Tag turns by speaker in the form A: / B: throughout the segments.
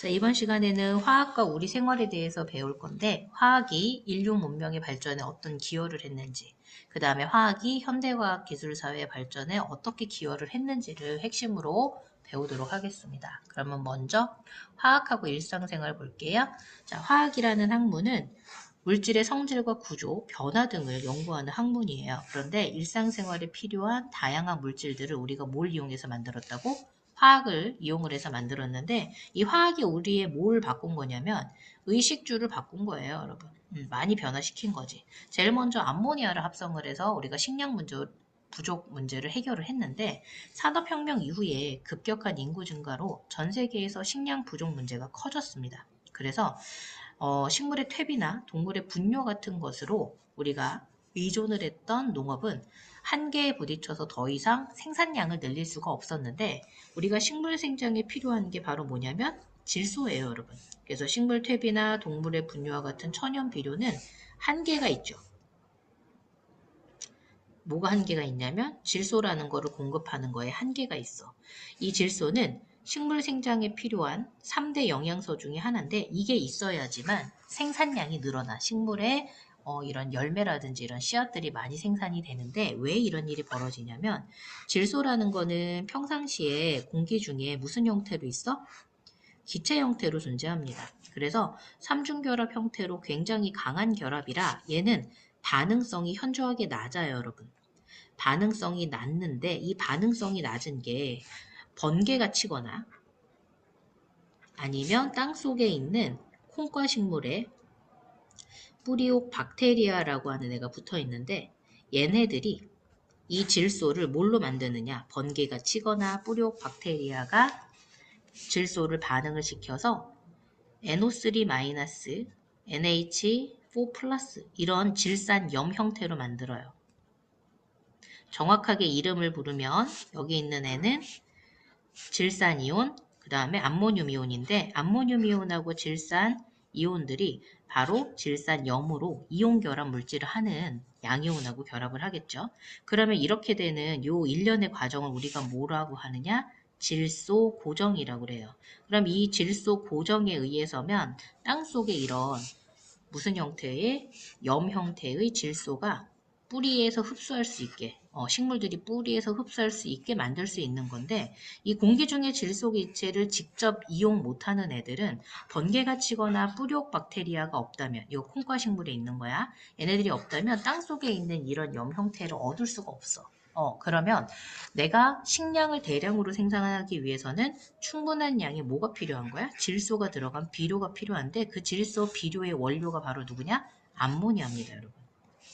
A: 자, 이번 시간에는 화학과 우리 생활에 대해서 배울 건데, 화학이 인류 문명의 발전에 어떤 기여를 했는지, 그 다음에 화학이 현대과학 기술 사회 발전에 어떻게 기여를 했는지를 핵심으로 배우도록 하겠습니다. 그러면 먼저 화학하고 일상생활 볼게요. 자, 화학이라는 학문은 물질의 성질과 구조, 변화 등을 연구하는 학문이에요. 그런데 일상생활에 필요한 다양한 물질들을 우리가 뭘 이용해서 만들었다고? 화학을 이용을 해서 만들었는데 이 화학이 우리의 뭘 바꾼 거냐면 의식주를 바꾼 거예요, 여러분. 많이 변화시킨 거지. 제일 먼저 암모니아를 합성을 해서 우리가 식량 문제, 부족 문제를 해결을 했는데 산업혁명 이후에 급격한 인구 증가로 전 세계에서 식량 부족 문제가 커졌습니다. 그래서 식물의 퇴비나 동물의 분뇨 같은 것으로 우리가 의존을 했던 농업은 한계에 부딪혀서 더 이상 생산량을 늘릴 수가 없었는데 우리가 식물 생장에 필요한 게 바로 뭐냐면 질소예요, 여러분. 그래서 식물 퇴비나 동물의 분뇨와 같은 천연 비료는 한계가 있죠. 뭐가 한계가 있냐면 질소라는 거를 공급하는 거에 한계가 있어. 이 질소는 식물 생장에 필요한 3대 영양소 중에 하나인데 이게 있어야지만 생산량이 늘어나 식물의 이런 열매라든지 이런 씨앗들이 많이 생산이 되는데 왜 이런 일이 벌어지냐면 질소라는 거는 평상시에 공기 중에 무슨 형태로 있어? 기체 형태로 존재합니다. 그래서 삼중결합 형태로 굉장히 강한 결합이라 얘는 반응성이 현저하게 낮아요, 여러분. 반응성이 낮는데 이 반응성이 낮은 게 번개가 치거나 아니면 땅 속에 있는 콩과 식물에 뿌리옥 박테리아라고 하는 애가 붙어 있는데 얘네들이 이 질소를 뭘로 만드느냐? 번개가 치거나 뿌리옥 박테리아가 질소를 반응을 시켜서 NO3- NH4+ 이런 질산염 형태로 만들어요. 정확하게 이름을 부르면 여기 있는 애는 질산이온, 그 다음에 암모늄이온인데 암모늄이온하고 질산이온들이 바로 질산염으로 이온 결합 물질을 하는 양이온하고 결합을 하겠죠. 그러면 이렇게 되는 요 일련의 과정을 우리가 뭐라고 하느냐? 질소 고정이라고 그래요. 그럼 이 질소 고정에 의해서면 땅속에 이런 무슨 형태의 염 형태의 질소가 뿌리에서 흡수할 수 있게 식물들이 뿌리에서 흡수할 수 있게 만들 수 있는 건데 이 공기 중의 질소 기체를 직접 이용 못하는 애들은 번개가 치거나 뿌리옥 박테리아가 없다면 이 콩과 식물에 있는 거야. 얘네들이 없다면 땅속에 있는 이런 염 형태를 얻을 수가 없어. 그러면 내가 식량을 대량으로 생산하기 위해서는 충분한 양의 뭐가 필요한 거야? 질소가 들어간 비료가 필요한데 그 질소 비료의 원료가 바로 누구냐? 암모니아입니다, 여러분.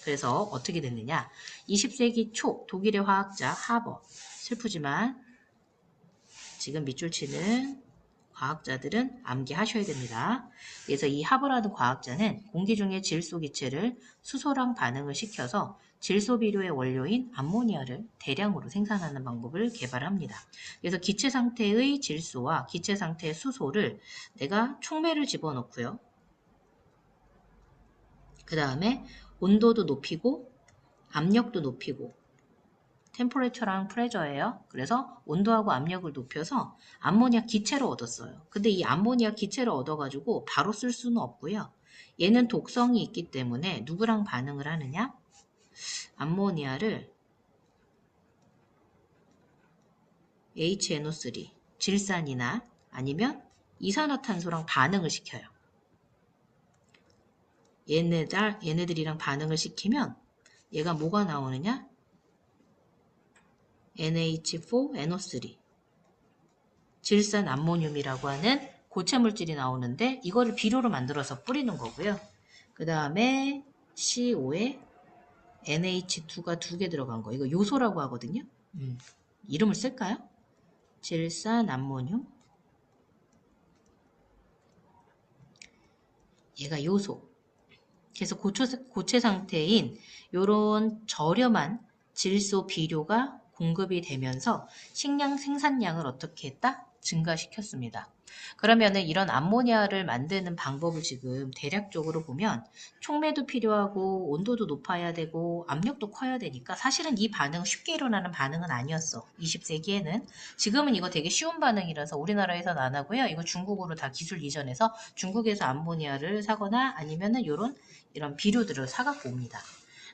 A: 그래서 어떻게 됐느냐? 20세기 초 독일의 화학자 하버, 슬프지만 지금 밑줄 치는 과학자들은 암기하셔야 됩니다. 그래서 이 하버라는 과학자는 공기 중의 질소 기체를 수소랑 반응을 시켜서 질소 비료의 원료인 암모니아를 대량으로 생산하는 방법을 개발합니다. 그래서 기체 상태의 질소와 기체 상태의 수소를 내가 촉매를 집어넣고요. 그 다음에 온도도 높이고 압력도 높이고 템퍼레처랑 프레저예요. 그래서 온도하고 압력을 높여서 암모니아 기체로 얻었어요. 근데 이 암모니아 기체를 얻어가지고 바로 쓸 수는 없고요. 얘는 독성이 있기 때문에 누구랑 반응을 하느냐? 암모니아를 HNO3, 질산이나 아니면 이산화탄소랑 반응을 시켜요. 얘네들이랑 반응을 시키면 얘가 뭐가 나오느냐? NH4NO3 질산 암모늄이라고 하는 고체 물질이 나오는데 이거를 비료로 만들어서 뿌리는 거고요. 그 다음에 CO에 NH2가 2개 들어간 거. 이거 요소라고 하거든요. 이름을 쓸까요? 질산 암모늄. 얘가 요소. 그래서 고체 상태인 요런 저렴한 질소 비료가 공급이 되면서 식량 생산량을 어떻게 했다? 증가시켰습니다. 그러면은 이런 암모니아를 만드는 방법을 지금 대략적으로 보면 촉매도 필요하고 온도도 높아야 되고 압력도 커야 되니까 사실은 이 반응은 쉽게 일어나는 반응은 아니었어. 20세기에는. 지금은 이거 되게 쉬운 반응이라서 우리나라에서는 안 하고요. 이거 중국으로 다 기술 이전해서 중국에서 암모니아를 사거나 아니면은 이런 비료들을 사갖고 옵니다.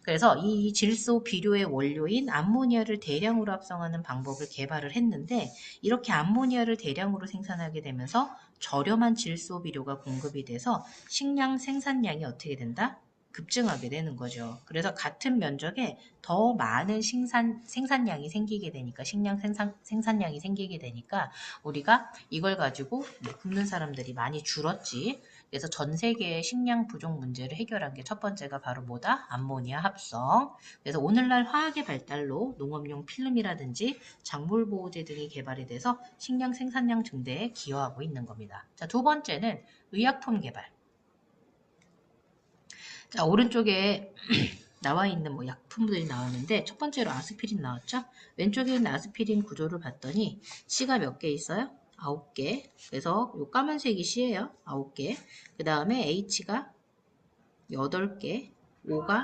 A: 그래서 이 질소 비료의 원료인 암모니아를 대량으로 합성하는 방법을 개발을 했는데 이렇게 암모니아를 대량으로 생산하게 되면서 저렴한 질소 비료가 공급이 돼서 식량 생산량이 어떻게 된다? 급증하게 되는 거죠. 그래서 같은 면적에 더 많은 생산량이 생기게 되니까 식량 생산량이 생기게 되니까 우리가 이걸 가지고 굶는 사람들이 많이 줄었지. 그래서 전 세계의 식량 부족 문제를 해결한 게 첫 번째가 바로 뭐다? 암모니아 합성. 그래서 오늘날 화학의 발달로 농업용 필름이라든지 작물 보호제 등이 개발이 돼서 식량 생산량 증대에 기여하고 있는 겁니다. 자, 두 번째는 의약품 개발. 자, 오른쪽에 나와 있는 뭐 약품들이 나왔는데 첫 번째로 아스피린 나왔죠? 왼쪽에 있는 아스피린 구조를 봤더니 C가 몇 개 있어요? 9개. 그래서 요 까만색이 C예요. 9개. 그 다음에 H가 8개, O가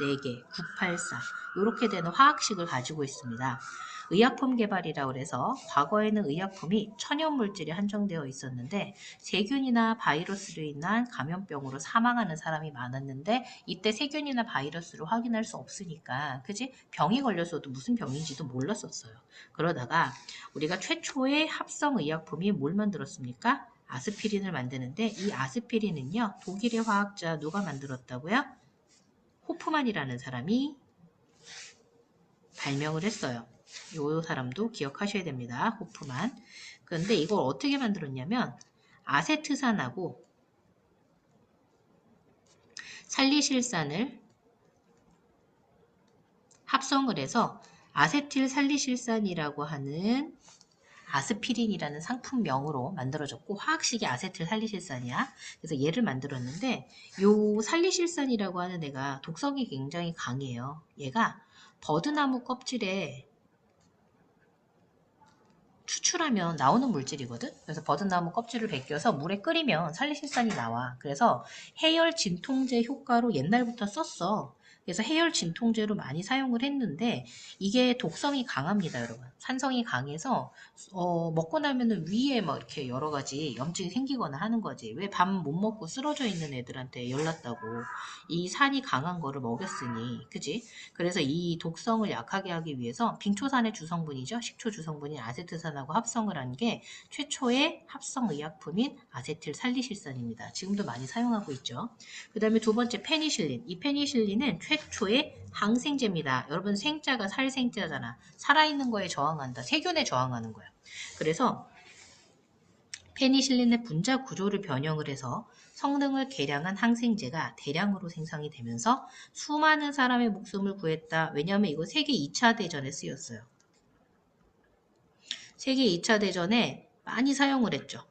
A: 4개, 984. 이렇게 되는 화학식을 가지고 있습니다. 의약품 개발이라고 해서 과거에는 의약품이 천연물질이 한정되어 있었는데 세균이나 바이러스로 인한 감염병으로 사망하는 사람이 많았는데 이때 세균이나 바이러스로 확인할 수 없으니까 그지? 병이 걸렸어도 무슨 병인지도 몰랐었어요. 그러다가 우리가 최초의 합성 의약품이 뭘 만들었습니까? 아스피린을 만드는데 이 아스피린은요 독일의 화학자 누가 만들었다고요? 호프만이라는 사람이 발명을 했어요. 이 사람도 기억하셔야 됩니다. 호프만. 그런데 이걸 어떻게 만들었냐면 아세트산하고 살리실산을 합성을 해서 아세틸 살리실산이라고 하는 아스피린이라는 상품명으로 만들어졌고 화학식이 아세틸 살리실산이야. 그래서 얘를 만들었는데 요 살리실산이라고 하는 애가 독성이 굉장히 강해요. 얘가 버드나무 껍질에 추출하면 나오는 물질이거든. 그래서 버드나무 껍질을 벗겨서 물에 끓이면 살리실산이 나와. 그래서 해열 진통제 효과로 옛날부터 썼어. 그래서 해열 진통제로 많이 사용을 했는데 이게 독성이 강합니다, 여러분. 산성이 강해서 먹고 나면은 위에 막 이렇게 여러 가지 염증이 생기거나 하는 거지. 왜 밥 못 먹고 쓰러져 있는 애들한테 열났다고. 이 산이 강한 거를 먹였으니, 그지? 그래서 이 독성을 약하게 하기 위해서 빙초산의 주성분이죠. 식초 주성분인 아세트산하고 합성을 한 게 최초의 합성 의약품인 아세틸 살리실산입니다. 지금도 많이 사용하고 있죠. 그 다음에 두 번째 페니실린. 이 페니실린은 최초의 항생제입니다. 여러분 생자가 살생자잖아. 살아있는 거에 저항한다. 세균에 저항하는 거야. 그래서 페니실린의 분자 구조를 변형을 해서 성능을 개량한 항생제가 대량으로 생산이 되면서 수많은 사람의 목숨을 구했다. 왜냐하면 이거 세계 2차 대전에 쓰였어요. 세계 2차 대전에 많이 사용을 했죠.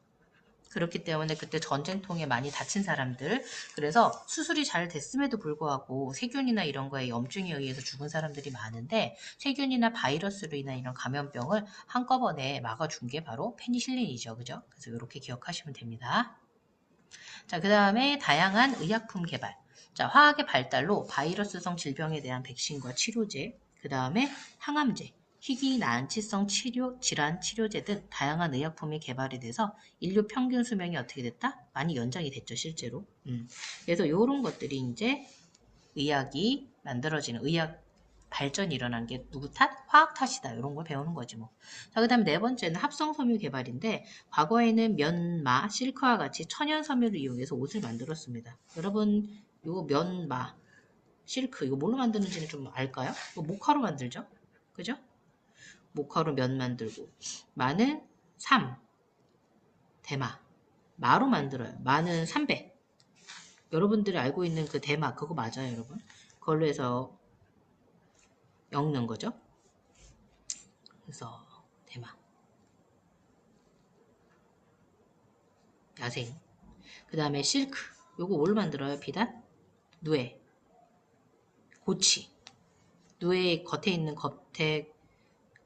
A: 그렇기 때문에 그때 전쟁통에 많이 다친 사람들, 그래서 수술이 잘 됐음에도 불구하고 세균이나 이런 거에 염증에 의해서 죽은 사람들이 많은데 세균이나 바이러스로 인한 이런 감염병을 한꺼번에 막아준 게 바로 페니실린이죠. 그죠? 그래서 이렇게 기억하시면 됩니다. 자, 그 다음에 다양한 의약품 개발. 자, 화학의 발달로 바이러스성 질병에 대한 백신과 치료제, 그 다음에 항암제, 희귀 난치성 질환 치료제 등 다양한 의약품이 개발이 돼서 인류 평균 수명이 어떻게 됐다? 많이 연장이 됐죠, 실제로. 그래서 이런 것들이 이제 의학이 만들어지는 의학 발전이 일어난 게 누구 탓? 화학 탓이다. 이런 걸 배우는 거지 뭐. 자, 그 다음에 네 번째는 합성 섬유 개발인데 과거에는 면마, 실크와 같이 천연 섬유를 이용해서 옷을 만들었습니다. 여러분 이거 면마, 실크 이거 뭘로 만드는지는 좀 알까요? 이거 모카로 만들죠? 그죠? 모카로 면 만들고 마는 삼, 대마, 마로 만들어요. 마는 삼배. 여러분들이 알고 있는 그 대마 그거 맞아요, 여러분? 그걸로 해서 엮는 거죠. 그래서 대마, 야생. 그 다음에 실크. 요거 뭘 만들어요? 비단? 누에, 고치. 누에 겉에 있는 겉에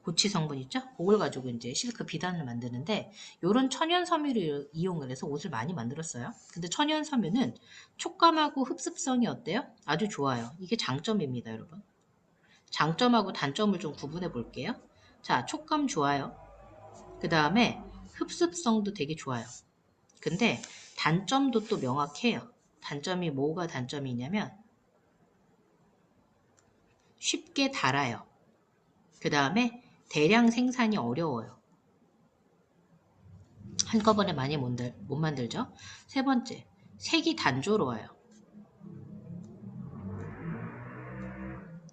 A: 고치 성분 있죠? 그걸 가지고 이제 실크 비단을 만드는데 요런 천연 섬유를 이용을 해서 옷을 많이 만들었어요. 근데 천연 섬유는 촉감하고 흡습성이 어때요? 아주 좋아요. 이게 장점입니다, 여러분. 장점하고 단점을 좀 구분해 볼게요. 자, 촉감 좋아요. 그 다음에 흡습성도 되게 좋아요. 근데 단점도 또 명확해요. 단점이 뭐가 단점이냐면 쉽게 닳아요. 그 다음에 대량 생산이 어려워요. 한꺼번에 많이 못 만들죠. 세 번째, 색이 단조로워요.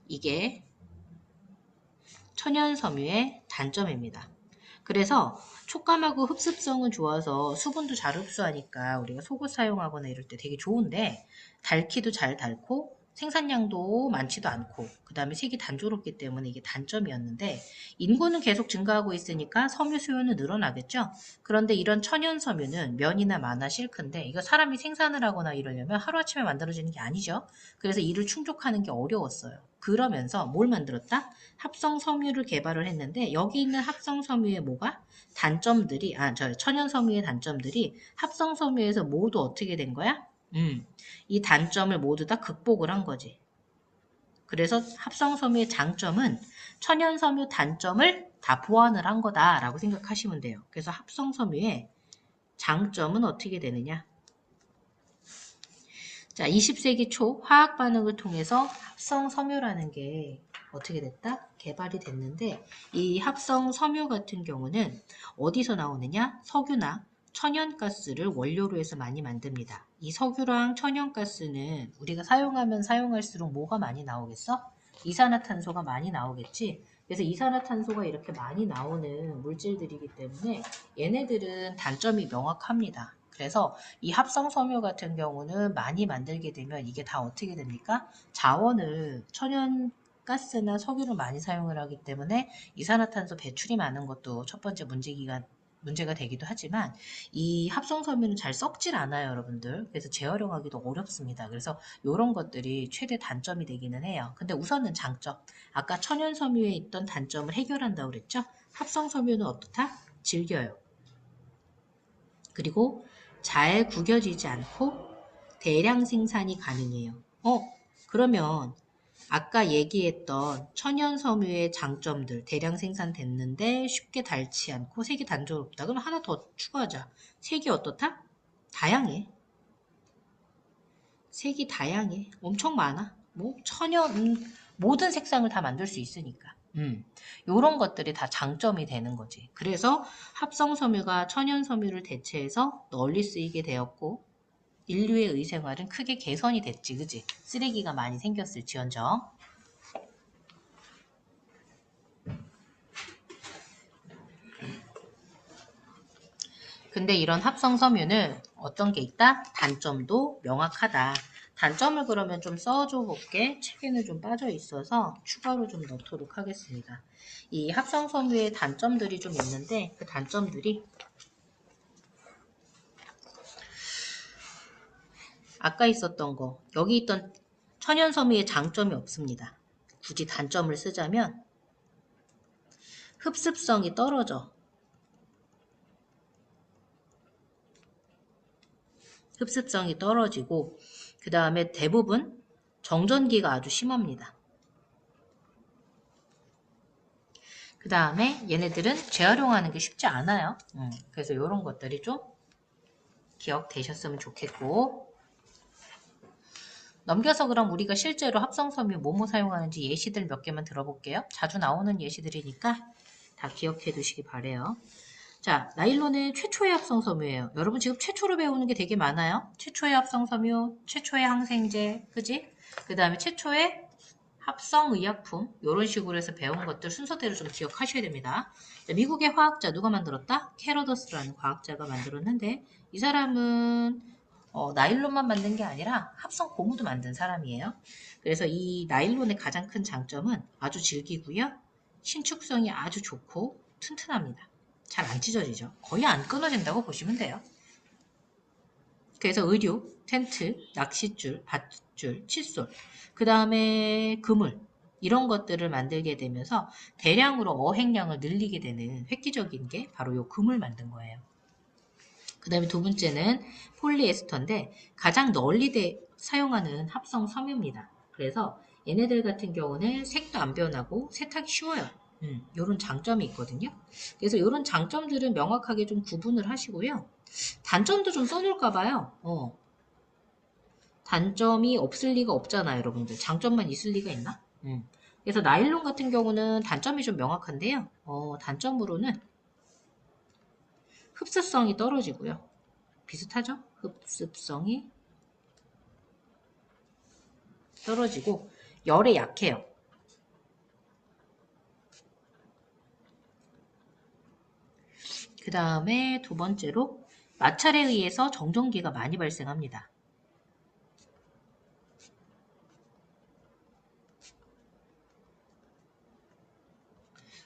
A: 이게 천연 섬유의 단점입니다. 그래서 촉감하고 흡습성은 좋아서 수분도 잘 흡수하니까 우리가 속옷 사용하거나 이럴 때 되게 좋은데 닳기도 잘 닳고 생산량도 많지도 않고 그 다음에 색이 단조롭기 때문에 이게 단점이었는데 인구는 계속 증가하고 있으니까 섬유 수요는 늘어나겠죠. 그런데 이런 천연 섬유는 면이나 만화, 실크인데 이거 사람이 생산을 하거나 이러려면 하루아침에 만들어지는 게 아니죠. 그래서 이를 충족하는 게 어려웠어요. 그러면서 뭘 만들었다? 합성 섬유를 개발을 했는데 여기 있는 합성 섬유의 뭐가? 단점들이 천연 섬유의 단점들이 합성 섬유에서 모두 어떻게 된 거야? 이 단점을 모두 다 극복을 한 거지. 그래서 합성 섬유의 장점은 천연 섬유 단점을 다 보완을 한 거다라고 생각하시면 돼요. 그래서 합성 섬유의 장점은 어떻게 되느냐? 자, 20세기 초 화학 반응을 통해서 합성 섬유라는 게 어떻게 됐다? 개발이 됐는데 이 합성 섬유 같은 경우는 어디서 나오느냐? 석유나 천연가스를 원료로 해서 많이 만듭니다. 이 석유랑 천연가스는 우리가 사용하면 사용할수록 뭐가 많이 나오겠어? 이산화탄소가 많이 나오겠지? 그래서 이산화탄소가 이렇게 많이 나오는 물질들이기 때문에 얘네들은 단점이 명확합니다. 그래서 이 합성 섬유 같은 경우는 많이 만들게 되면 이게 다 어떻게 됩니까? 자원을 천연 가스나 석유를 많이 사용을 하기 때문에 이산화탄소 배출이 많은 것도 첫 번째 문제가 되기도 하지만 이 합성 섬유는 잘 썩질 않아요, 여러분들. 그래서 재활용하기도 어렵습니다. 그래서 이런 것들이 최대 단점이 되기는 해요. 근데 우선은 장점. 아까 천연 섬유에 있던 단점을 해결한다고 그랬죠? 합성 섬유는 어떻다? 질겨요. 그리고 잘 구겨지지 않고 대량 생산이 가능해요. 그러면 아까 얘기했던 천연 섬유의 장점들 대량 생산됐는데 쉽게 닳지 않고 색이 단조롭다. 그럼 하나 더 추가하자. 색이 어떻다? 다양해. 색이 다양해. 엄청 많아. 뭐 모든 색상을 다 만들 수 있으니까. 요런 것들이 다 장점이 되는 거지. 그래서 합성 섬유가 천연 섬유를 대체해서 널리 쓰이게 되었고 인류의 의생활은 크게 개선이 됐지, 그지? 쓰레기가 많이 생겼을지언정. 근데 이런 합성 섬유는 어떤 게 있다? 단점도 명확하다. 단점을 그러면 좀 써줘 볼게. 책에는 좀 빠져 있어서 추가로 좀 넣도록 하겠습니다. 이 합성 섬유의 단점들이 좀 있는데 그 단점들이 아까 있었던 거, 여기 있던 천연 섬유의 장점이 없습니다. 굳이 단점을 쓰자면 흡습성이 떨어져. 흡습성이 떨어지고 그 다음에 대부분 정전기가 아주 심합니다. 그 다음에 얘네들은 재활용하는 게 쉽지 않아요. 그래서 이런 것들이 좀 기억되셨으면 좋겠고 넘겨서 그럼 우리가 실제로 합성섬유 뭐뭐 사용하는지 예시들 몇 개만 들어볼게요. 자주 나오는 예시들이니까 다 기억해 두시기 바래요. 자, 나일론은 최초의 합성섬유예요. 여러분 지금 최초로 배우는 게 되게 많아요. 최초의 합성섬유, 최초의 항생제, 그지? 그 다음에 최초의 합성의약품 이런 식으로 해서 배운 것들 순서대로 좀 기억하셔야 됩니다. 자, 미국의 화학자 누가 만들었다? 캐러더스라는 과학자가 만들었는데 이 사람은 나일론만 만든 게 아니라 합성 고무도 만든 사람이에요. 그래서 이 나일론의 가장 큰 장점은 아주 질기고요. 신축성이 아주 좋고 튼튼합니다. 잘 안 찢어지죠. 거의 안 끊어진다고 보시면 돼요. 그래서 의류, 텐트, 낚싯줄, 밧줄, 칫솔, 그 다음에 그물, 이런 것들을 만들게 되면서 대량으로 어획량을 늘리게 되는 획기적인 게 바로 요 금을 만든 거예요. 그 다음에 두 번째는 폴리에스터인데 가장 널리 사용하는 합성 섬유입니다. 그래서 얘네들 같은 경우는 색도 안 변하고 세탁이 쉬워요. 요런 장점이 있거든요. 그래서 요런 장점들은 명확하게 좀 구분을 하시고요. 단점도 좀 써놓을까 봐요. 단점이 없을 리가 없잖아요, 여러분들. 장점만 있을 리가 있나? 그래서 나일론 같은 경우는 단점이 좀 명확한데요. 단점으로는 흡수성이 떨어지고요. 비슷하죠? 흡습성이 떨어지고 열에 약해요. 그 다음에 두 번째로 마찰에 의해서 정전기가 많이 발생합니다.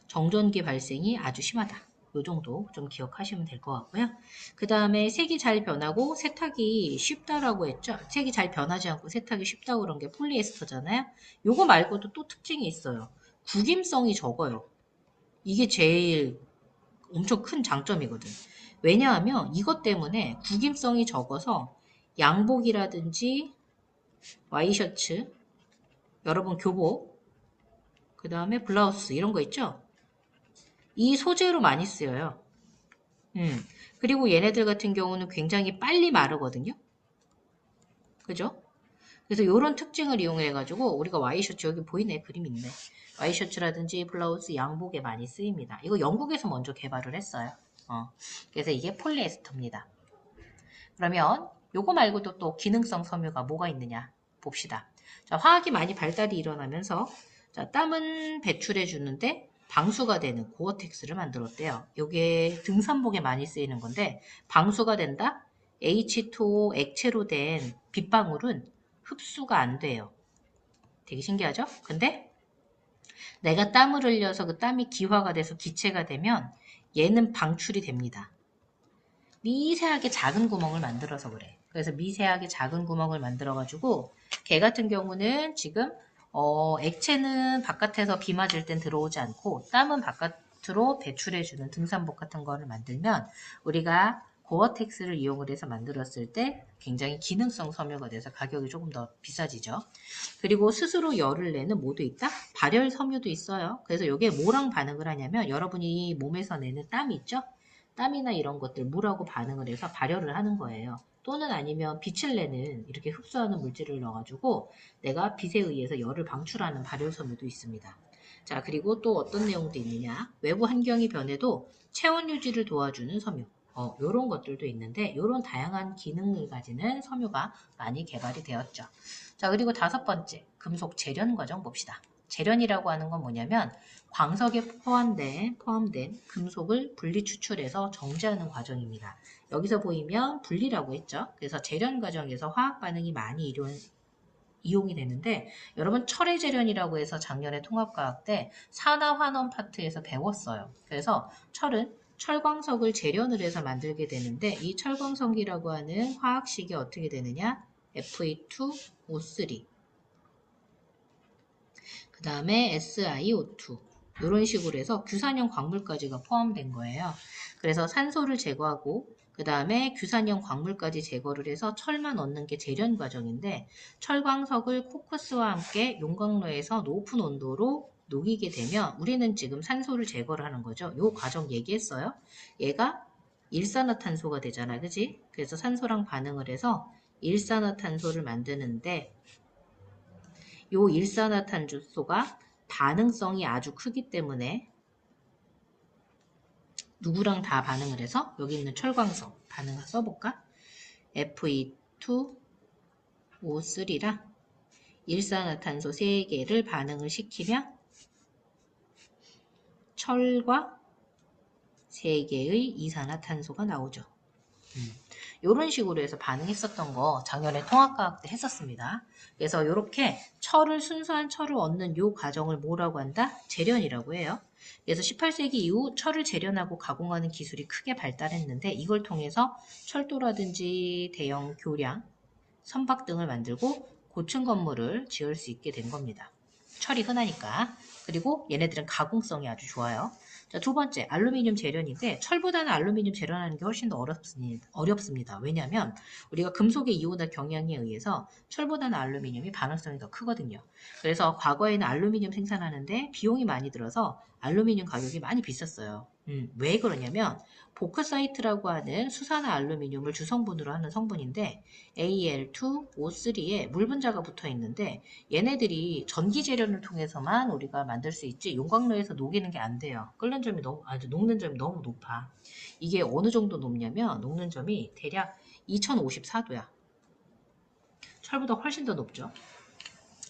A: 정전기 발생이 아주 심하다. 요 정도 좀 기억하시면 될 것 같고요. 그 다음에 색이 잘 변하고 세탁이 쉽다라고 했죠. 색이 잘 변하지 않고 세탁이 쉽다고 그런 게 폴리에스터잖아요. 요거 말고도 또 특징이 있어요. 구김성이 적어요. 이게 제일 엄청 큰 장점이거든. 왜냐하면 이것 때문에 구김성이 적어서 양복이라든지 와이셔츠, 여러분 교복, 그 다음에 블라우스 이런 거 있죠? 이 소재로 많이 쓰여요. 그리고 얘네들 같은 경우는 굉장히 빨리 마르거든요. 그죠? 그래서 이런 특징을 이용해가지고 우리가 와이셔츠 여기 보이네 그림 있네. 와이셔츠라든지 블라우스 양복에 많이 쓰입니다. 이거 영국에서 먼저 개발을 했어요. 그래서 이게 폴리에스터입니다. 그러면 요거 말고도 또 기능성 섬유가 뭐가 있느냐 봅시다. 자, 화학이 많이 발달이 일어나면서 자, 땀은 배출해 주는데 방수가 되는 고어텍스를 만들었대요. 요게 등산복에 많이 쓰이는 건데 방수가 된다? H2O 액체로 된 빗방울은 흡수가 안 돼요. 되게 신기하죠? 근데 내가 땀을 흘려서 그 땀이 기화가 돼서 기체가 되면 얘는 방출이 됩니다. 미세하게 작은 구멍을 만들어서 그래. 그래서 미세하게 작은 구멍을 만들어가지고 걔 같은 경우는 지금 액체는 바깥에서 비 맞을 땐 들어오지 않고 땀은 바깥으로 배출해주는 등산복 같은 거를 만들면 우리가 고어텍스를 이용을 해서 만들었을 때 굉장히 기능성 섬유가 돼서 가격이 조금 더 비싸지죠. 그리고 스스로 열을 내는 뭐도 있다? 발열 섬유도 있어요. 그래서 이게 뭐랑 반응을 하냐면 여러분이 몸에서 내는 땀이 있죠? 땀이나 이런 것들 물하고 반응을 해서 발열을 하는 거예요. 또는 아니면 빛을 내는 이렇게 흡수하는 물질을 넣어가지고 내가 빛에 의해서 열을 방출하는 발열 섬유도 있습니다. 자, 그리고 또 어떤 내용도 있느냐? 외부 환경이 변해도 체온 유지를 도와주는 섬유. 요런 것들도 있는데 요런 다양한 기능을 가지는 섬유가 많이 개발이 되었죠. 자, 그리고 다섯 번째, 금속 재련 과정 봅시다. 재련이라고 하는 건 뭐냐면 광석에 포함된 금속을 분리 추출해서 정제하는 과정입니다. 여기서 보이면 분리라고 했죠. 그래서 재련 과정에서 화학 반응이 많이 이용이 되는데 여러분 철의 재련이라고 해서 작년에 통합과학 때 산화환원 파트에서 배웠어요. 그래서 철은 철광석을 재련을 해서 만들게 되는데 이 철광석이라고 하는 화학식이 어떻게 되느냐? Fe2O3 그 다음에 SiO2 이런 식으로 해서 규산형 광물까지가 포함된 거예요. 그래서 산소를 제거하고 그 다음에 규산형 광물까지 제거를 해서 철만 얻는 게 재련 과정인데 철광석을 코크스와 함께 용광로에서 높은 온도로 녹이게 되면 우리는 지금 산소를 제거를 하는 거죠. 이 과정 얘기했어요. 얘가 일산화탄소가 되잖아, 그지? 그래서 산소랑 반응을 해서 일산화탄소를 만드는데 요 일산화탄소가 반응성이 아주 크기 때문에 누구랑 다 반응을 해서 여기 있는 철광석 반응을 써볼까? Fe2O3랑 일산화탄소 3개를 반응을 시키면 철과 3개의 이산화탄소가 나오죠. 이런 식으로 해서 반응했었던 거 작년에 통합과학 때 했었습니다. 그래서 이렇게 순수한 철을 얻는 이 과정을 뭐라고 한다? 재련이라고 해요. 그래서 18세기 이후 철을 재련하고 가공하는 기술이 크게 발달했는데 이걸 통해서 철도라든지 대형 교량, 선박 등을 만들고 고층 건물을 지을 수 있게 된 겁니다. 철이 흔하니까. 그리고 얘네들은 가공성이 아주 좋아요. 자, 두 번째, 알루미늄 재련인데 철보다는 알루미늄 재련하는 게 훨씬 더 어렵습니다. 왜냐하면 우리가 금속의 이온화 경향에 의해서 철보다는 알루미늄이 반응성이 더 크거든요. 그래서 과거에는 알루미늄 생산하는데 비용이 많이 들어서 알루미늄 가격이 많이 비쌌어요. 왜 그러냐면 보크사이트라고 하는 수산화 알루미늄을 주성분으로 하는 성분인데 Al2O3에 물 분자가 붙어 있는데 얘네들이 전기 재련을 통해서만 우리가 만들 수 있지 용광로에서 녹이는 게 안 돼요. 녹는 점이 너무 높아. 이게 어느 정도 높냐면 녹는 점이 대략 2054도야. 철보다 훨씬 더 높죠.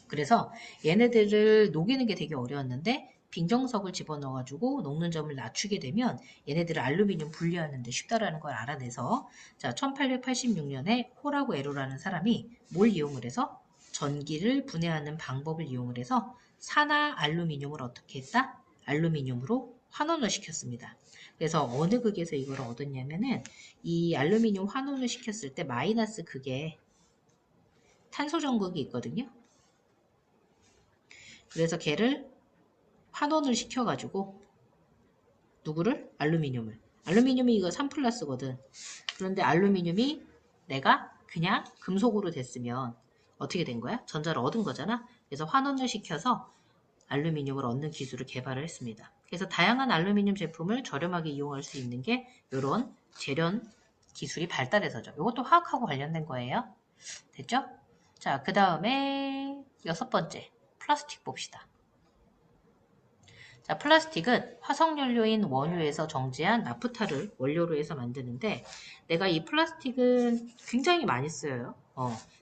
A: 그래서 얘네들을 녹이는 게 되게 어려웠는데 빙정석을 집어넣어가지고 녹는 점을 낮추게 되면 얘네들을 알루미늄 분리하는 데 쉽다라는 걸 알아내서 자 1886년에 호라고 에로라는 사람이 뭘 이용을 해서 전기를 분해하는 방법을 이용을 해서 산화 알루미늄을 어떻게 했다? 알루미늄으로 환원을 시켰습니다. 그래서 어느 극에서 이걸 얻었냐면은 이 알루미늄 환원을 시켰을 때 마이너스 극에 탄소 전극이 있거든요. 그래서 걔를 환원을 시켜가지고 누구를? 알루미늄을. 알루미늄이 이거 3 플러스거든. 그런데 알루미늄이 내가 그냥 금속으로 됐으면 어떻게 된 거야? 전자를 얻은 거잖아. 그래서 환원을 시켜서 알루미늄을 얻는 기술을 개발을 했습니다. 그래서 다양한 알루미늄 제품을 저렴하게 이용할 수 있는 게 이런 재련 기술이 발달해서죠. 이것도 화학하고 관련된 거예요. 됐죠? 자, 그 다음에 6번째 플라스틱 봅시다. 자, 플라스틱은 화석연료인 원유에서 정제한 나프타를 원료로 해서 만드는데 내가 이 플라스틱은 굉장히 많이 쓰여요.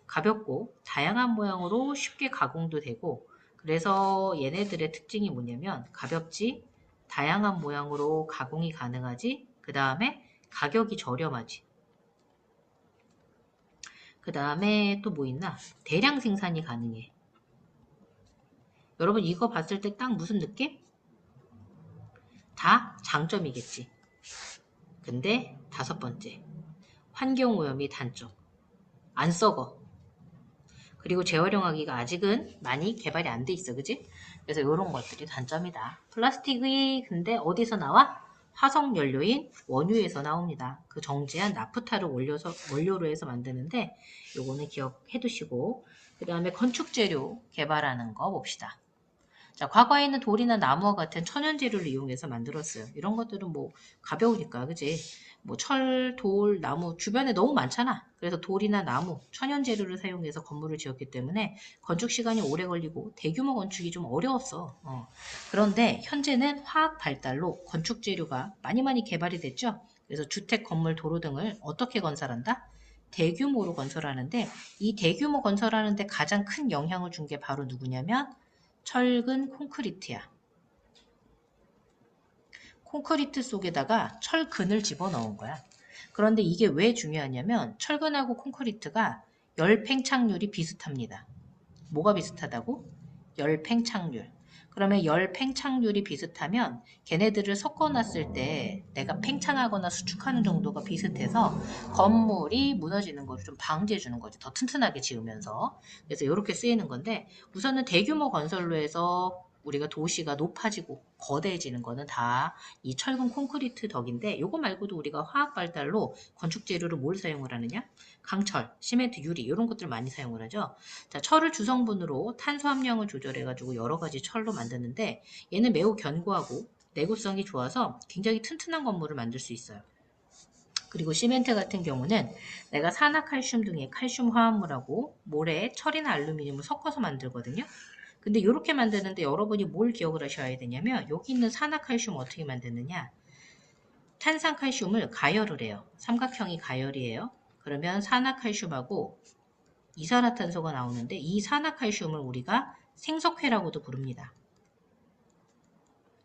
A: 가볍고 다양한 모양으로 쉽게 가공도 되고 그래서 얘네들의 특징이 뭐냐면 가볍지, 다양한 모양으로 가공이 가능하지, 그 다음에 가격이 저렴하지. 그 다음에 또 뭐 있나? 대량 생산이 가능해. 여러분 이거 봤을 때 딱 무슨 느낌? 다 장점이겠지. 근데 5번째, 환경오염이 단점. 안 썩어. 그리고 재활용하기가 아직은 많이 개발이 안 돼 있어, 그지? 그래서 이런 것들이 단점이다. 플라스틱이 근데 어디서 나와? 화석연료인 원유에서 나옵니다. 그 정제한 나프타를 원료로 해서 만드는데 요거는 기억해 두시고 그 다음에 건축재료 개발하는 거 봅시다. 자, 과거에는 돌이나 나무와 같은 천연 재료를 이용해서 만들었어요. 이런 것들은 뭐 가벼우니까, 그지? 뭐 철, 돌, 나무 주변에 너무 많잖아. 그래서 돌이나 나무, 천연 재료를 사용해서 건물을 지었기 때문에 건축 시간이 오래 걸리고 대규모 건축이 좀 어려웠어. 그런데 현재는 화학 발달로 건축 재료가 많이 개발이 됐죠. 그래서 주택, 건물, 도로 등을 어떻게 건설한다? 대규모로 건설하는데 이 대규모 건설하는데 가장 큰 영향을 준 게 바로 누구냐면 철근 콘크리트야. 콘크리트 속에다가 철근을 집어넣은 거야. 그런데 이게 왜 중요하냐면 철근하고 콘크리트가 열 팽창률이 비슷합니다. 뭐가 비슷하다고? 열 팽창률. 그러면 열 팽창률이 비슷하면 걔네들을 섞어놨을 때 내가 팽창하거나 수축하는 정도가 비슷해서 건물이 무너지는 것을 좀 방지해 주는 거지. 더 튼튼하게 지으면서. 그래서 이렇게 쓰이는 건데 우선은 대규모 건설로 해서 우리가 도시가 높아지고 거대해지는 거는 다 이 철근 콘크리트 덕인데 이거 말고도 우리가 화학 발달로 건축 재료를 뭘 사용을 하느냐? 강철, 시멘트, 유리 이런 것들 많이 사용을 하죠. 자, 철을 주성분으로 탄소 함량을 조절해가지고 여러 가지 철로 만드는데 얘는 매우 견고하고 내구성이 좋아서 굉장히 튼튼한 건물을 만들 수 있어요. 그리고 시멘트 같은 경우는 내가 산화칼슘 등의 칼슘 화합물하고 모래, 철이나 알루미늄을 섞어서 만들거든요. 근데 이렇게 만드는데 여러분이 뭘 기억을 하셔야 되냐면 여기 있는 산화칼슘 어떻게 만드느냐? 탄산칼슘을 가열을 해요. 삼각형이 가열이에요. 그러면 산화칼슘하고 이산화탄소가 나오는데 이 산화칼슘을 우리가 생석회라고도 부릅니다.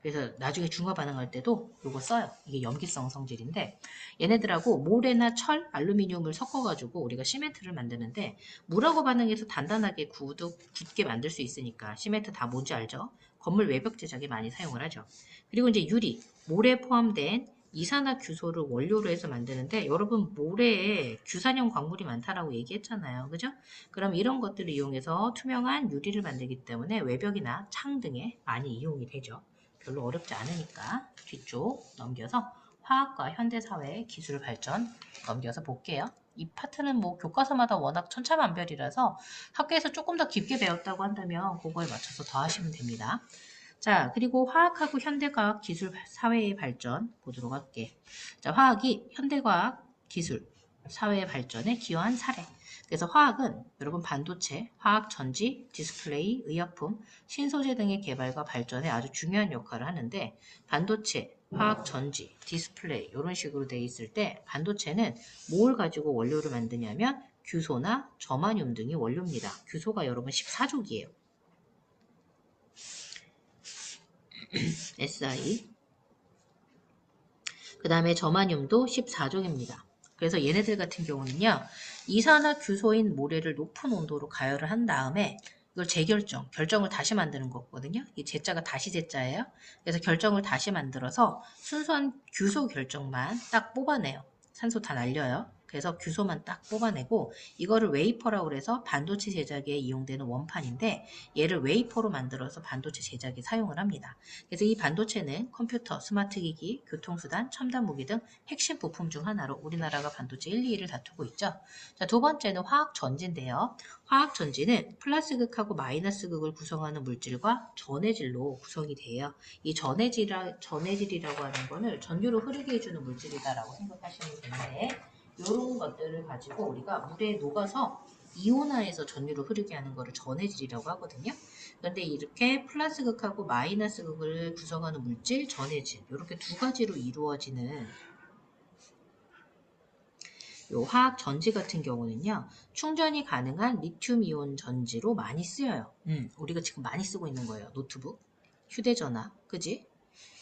A: 그래서 나중에 중화 반응할 때도 이거 써요. 이게 염기성 성질인데 얘네들하고 모래나 철, 알루미늄을 섞어가지고 우리가 시멘트를 만드는데 물하고 반응해서 단단하게 굳게 만들 수 있으니까 시멘트 다 뭔지 알죠? 건물 외벽 제작에 많이 사용을 하죠. 그리고 이제 유리, 모래 포함된 이산화규소를 원료로 해서 만드는데 여러분 모래에 규산형 광물이 많다라고 얘기했잖아요. 그죠? 그럼 이런 것들을 이용해서 투명한 유리를 만들기 때문에 외벽이나 창 등에 많이 이용이 되죠. 별로 어렵지 않으니까 뒤쪽 넘겨서 화학과 현대사회의 기술 발전 넘겨서 볼게요. 이 파트는 뭐 교과서마다 워낙 천차만별이라서 학교에서 조금 더 깊게 배웠다고 한다면 그거에 맞춰서 더 하시면 됩니다. 자, 그리고 화학하고 현대과학 기술 사회의 발전 보도록 할게. 자, 화학이 현대과학 기술 사회의 발전에 기여한 사례. 그래서 화학은 여러분 반도체, 화학 전지, 디스플레이, 의약품, 신소재 등의 개발과 발전에 아주 중요한 역할을 하는데 반도체, 화학 전지, 디스플레이 이런 식으로 돼 있을 때 반도체는 뭘 가지고 원료를 만드냐면 규소나 저마늄 등이 원료입니다. 규소가 여러분 14족이에요. Si. 그 다음에 저마늄도 14족입니다. 그래서 얘네들 같은 경우는요. 이산화규소인 모래를 높은 온도로 가열을 한 다음에 이걸 결정을 다시 만드는 거거든요. 이 제자가 다시 제자예요. 그래서 결정을 다시 만들어서 순수한 규소 결정만 딱 뽑아내요. 산소 다 날려요. 그래서 규소만 딱 뽑아내고 이거를 웨이퍼라고 해서 반도체 제작에 이용되는 원판인데 얘를 웨이퍼로 만들어서 반도체 제작에 사용을 합니다. 그래서 이 반도체는 컴퓨터, 스마트 기기, 교통수단, 첨단 무기 등 핵심 부품 중 하나로 우리나라가 반도체 1, 2위를 다투고 있죠. 자, 두 번째는 화학 전지인데요. 화학 전지는 플러스 극하고 마이너스 극을 구성하는 물질과 전해질로 구성이 돼요. 이 전해질이라고 하는 거는 전류로 흐르게 해주는 물질이다라고 생각하시면 되는데 이런 것들을 가지고 우리가 물에 녹아서 이온화해서 전류로 흐르게 하는 거를 전해질이라고 하거든요. 그런데 이렇게 플러스 극하고 마이너스 극을 구성하는 물질, 전해질 이렇게 두 가지로 이루어지는 요 화학 전지 같은 경우는요. 충전이 가능한 리튬 이온 전지로 많이 쓰여요. 우리가 지금 많이 쓰고 있는 거예요. 노트북, 휴대전화, 그지?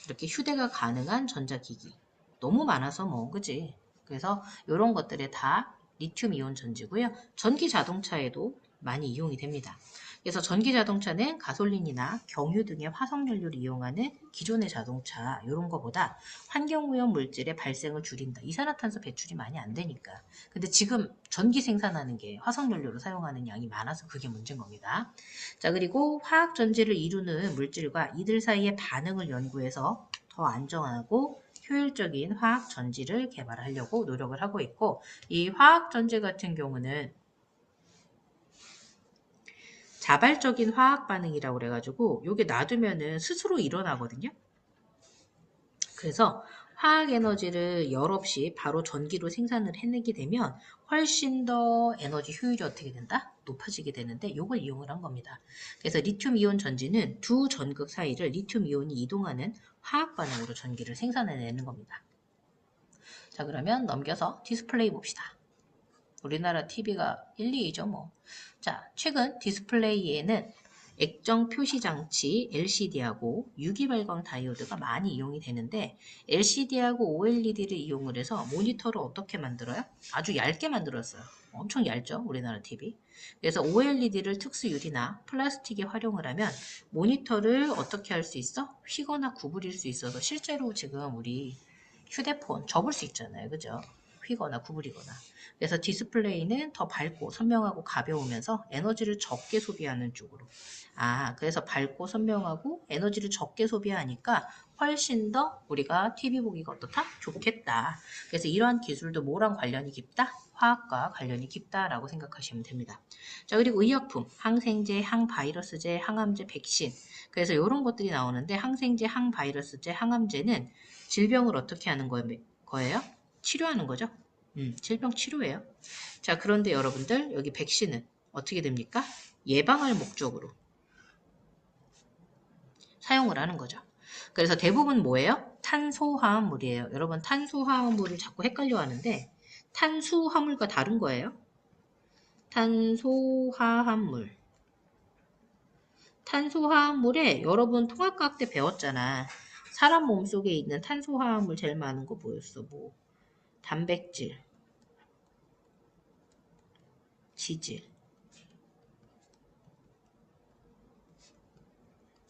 A: 이렇게 휴대가 가능한 전자기기. 너무 많아서 뭐, 그지? 그래서 이런 것들에 다 리튬 이온 전지고요. 전기 자동차에도 많이 이용이 됩니다. 그래서 전기 자동차는 가솔린이나 경유 등의 화석연료를 이용하는 기존의 자동차 이런 거보다 환경오염 물질의 발생을 줄인다. 이산화탄소 배출이 많이 안 되니까. 근데 지금 전기 생산하는 게 화석연료로 사용하는 양이 많아서 그게 문제인 겁니다. 자, 그리고 화학 전지를 이루는 물질과 이들 사이의 반응을 연구해서 더 안정하고 효율적인 화학 전지를 개발하려고 노력을 하고 있고 이 화학 전지 같은 경우는 자발적인 화학 반응이라고 그래가지고 요게 놔두면은 스스로 일어나거든요. 그래서 화학 에너지를 열 없이 바로 전기로 생산을 해내게 되면 훨씬 더 에너지 효율이 어떻게 된다? 높아지게 되는데 이걸 이용을 한 겁니다. 그래서 리튬 이온 전지는 두 전극 사이를 리튬 이온이 이동하는 화학 반응으로 전기를 생산해내는 겁니다. 자, 그러면 넘겨서 디스플레이 봅시다. 우리나라 TV가 1, 2위죠 뭐. 자, 최근 디스플레이에는 액정 표시 장치 LCD하고 유기발광 다이오드가 많이 이용이 되는데 LCD하고 OLED를 이용을 해서 모니터를 어떻게 만들어요? 아주 얇게 만들었어요. 엄청 얇죠? 우리나라 TV. 그래서 OLED를 특수 유리나 플라스틱에 활용을 하면 모니터를 어떻게 할 수 있어? 휘거나 구부릴 수 있어서 실제로 지금 우리 휴대폰 접을 수 있잖아요. 그죠? 휘거나 구부리거나. 그래서 디스플레이는 더 밝고 선명하고 가벼우면서 에너지를 적게 소비하는 쪽으로. 그래서 밝고 선명하고 에너지를 적게 소비하니까 훨씬 더 우리가 TV 보기가 어떻다? 좋겠다. 그래서 이러한 기술도 뭐랑 관련이 깊다? 화학과 관련이 깊다라고 생각하시면 됩니다. 자, 그리고 의약품, 항생제, 항바이러스제, 항암제, 백신. 그래서 이런 것들이 나오는데 항생제, 항바이러스제, 항암제는 질병을 어떻게 하는 거예요? 치료하는 거죠. 질병 치료예요. 자, 그런데 여러분들 여기 백신은 어떻게 됩니까? 예방할 목적으로 사용을 하는 거죠. 그래서 대부분 뭐예요? 탄소화합물이에요. 여러분 탄소화합물을 자꾸 헷갈려 하는데 탄수화물과 다른 거예요. 탄소화합물. 탄소화합물에 여러분 통합과학 때 배웠잖아. 사람 몸속에 있는 탄소화합물 제일 많은 거 뭐였어? 뭐 단백질, 지질,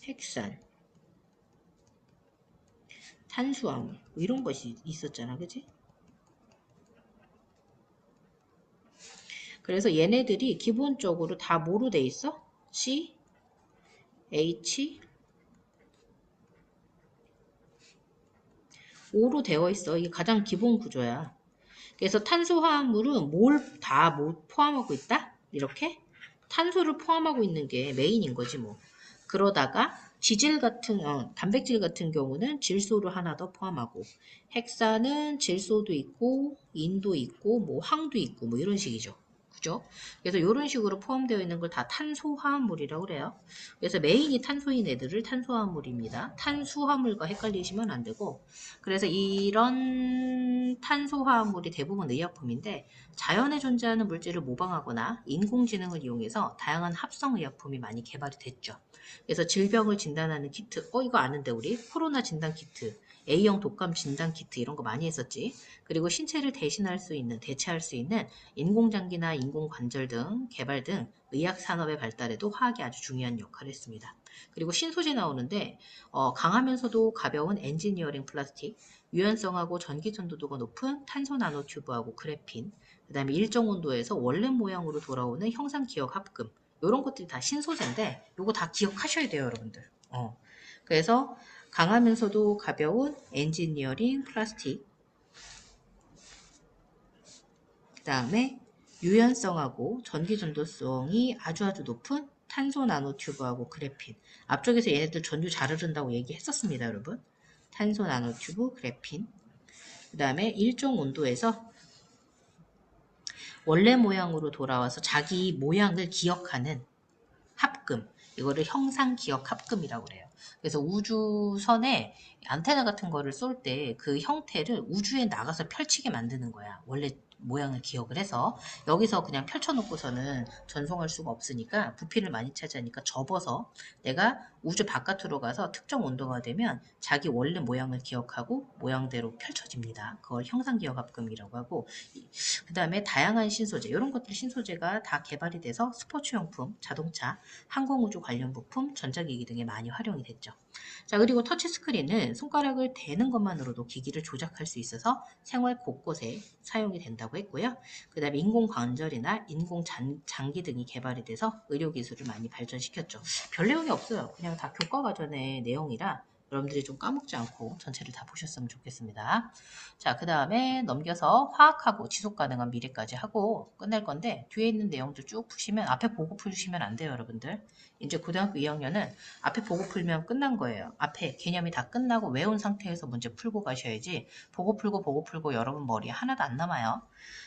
A: 핵산, 탄수화물 뭐 이런 것이 있었잖아, 그지? 그래서 얘네들이 기본적으로 다 뭐로 돼 있어? C, H, O로 되어 있어. 이게 가장 기본 구조야. 그래서 탄수화물은 뭘 포함하고 있다? 이렇게 탄소를 포함하고 있는 게 메인인 거지 뭐. 그러다가 단백질 같은 경우는 질소를 하나 더 포함하고, 핵산은 질소도 있고 인도 있고 뭐 황도 있고 뭐 이런 식이죠. 그죠? 그래서 이런 식으로 포함되어 있는 걸 다 탄소화물이라고 그래요. 그래서 메인이 탄소인 애들을 탄소화물입니다. 탄수화물과 헷갈리시면 안 되고, 그래서 이런 탄소화물이 대부분 의약품인데, 자연에 존재하는 물질을 모방하거나 인공지능을 이용해서 다양한 합성 의약품이 많이 개발이 됐죠. 그래서 질병을 진단하는 키트, 이거 아는데 우리 코로나 진단 키트, A형 독감 진단 키트 이런 거 많이 했었지. 그리고 신체를 대체할 수 있는 인공장기나 인공관절 등 개발 등 의학 산업의 발달에도 화학이 아주 중요한 역할을 했습니다. 그리고 신소재 나오는데 강하면서도 가벼운 엔지니어링 플라스틱, 유연성하고 전기 전도도가 높은 탄소 나노튜브하고 그래핀, 그 다음에 일정 온도에서 원래 모양으로 돌아오는 형상 기억 합금, 이런 것들이 다 신소재인데 요거 다 기억하셔야 돼요, 여러분들. 그래서 강하면서도 가벼운 엔지니어링 플라스틱, 그 다음에 유연성하고 전기 전도성이 아주 높은 탄소 나노튜브하고 그래핀. 앞쪽에서 얘네들 전류 잘 흐른다고 얘기했었습니다, 여러분. 탄소 나노튜브, 그래핀. 그 다음에 일정 온도에서 원래 모양으로 돌아와서 자기 모양을 기억하는 합금. 이거를 형상 기억 합금이라고 그래요. 그래서 우주선에 안테나 같은 거를 쏠 때 그 형태를 우주에 나가서 펼치게 만드는 거야. 원래 모양을 기억을 해서 여기서 그냥 펼쳐놓고서는 전송할 수가 없으니까 부피를 많이 차지하니까 접어서 내가 우주 바깥으로 가서 특정 온도가 되면 자기 원래 모양을 기억하고 모양대로 펼쳐집니다. 그걸 형상기억합금이라고 하고, 그 다음에 다양한 신소재, 이런 것들 신소재가 다 개발이 돼서 스포츠용품, 자동차, 항공우주 관련 부품, 전자기기 등에 많이 활용이 됐죠. 자, 그리고 터치스크린은 손가락을 대는 것만으로도 기기를 조작할 수 있어서 생활 곳곳에 사용이 된다고 했고요. 그 다음에 인공관절이나 인공장기 등이 개발이 돼서 의료기술을 많이 발전시켰죠. 별 내용이 없어요. 그냥 다 교과과정의 내용이라 여러분들이 좀 까먹지 않고 전체를 다 보셨으면 좋겠습니다. 자, 그 다음에 넘겨서 화학하고 지속가능한 미래까지 하고 끝낼 건데, 뒤에 있는 내용들 쭉 푸시면, 앞에 보고 풀시면 안 돼요, 여러분들. 이제 고등학교 2학년은 앞에 보고 풀면 끝난 거예요. 앞에 개념이 다 끝나고 외운 상태에서 문제 풀고 가셔야지, 보고 풀고 여러분 머리에 하나도 안 남아요.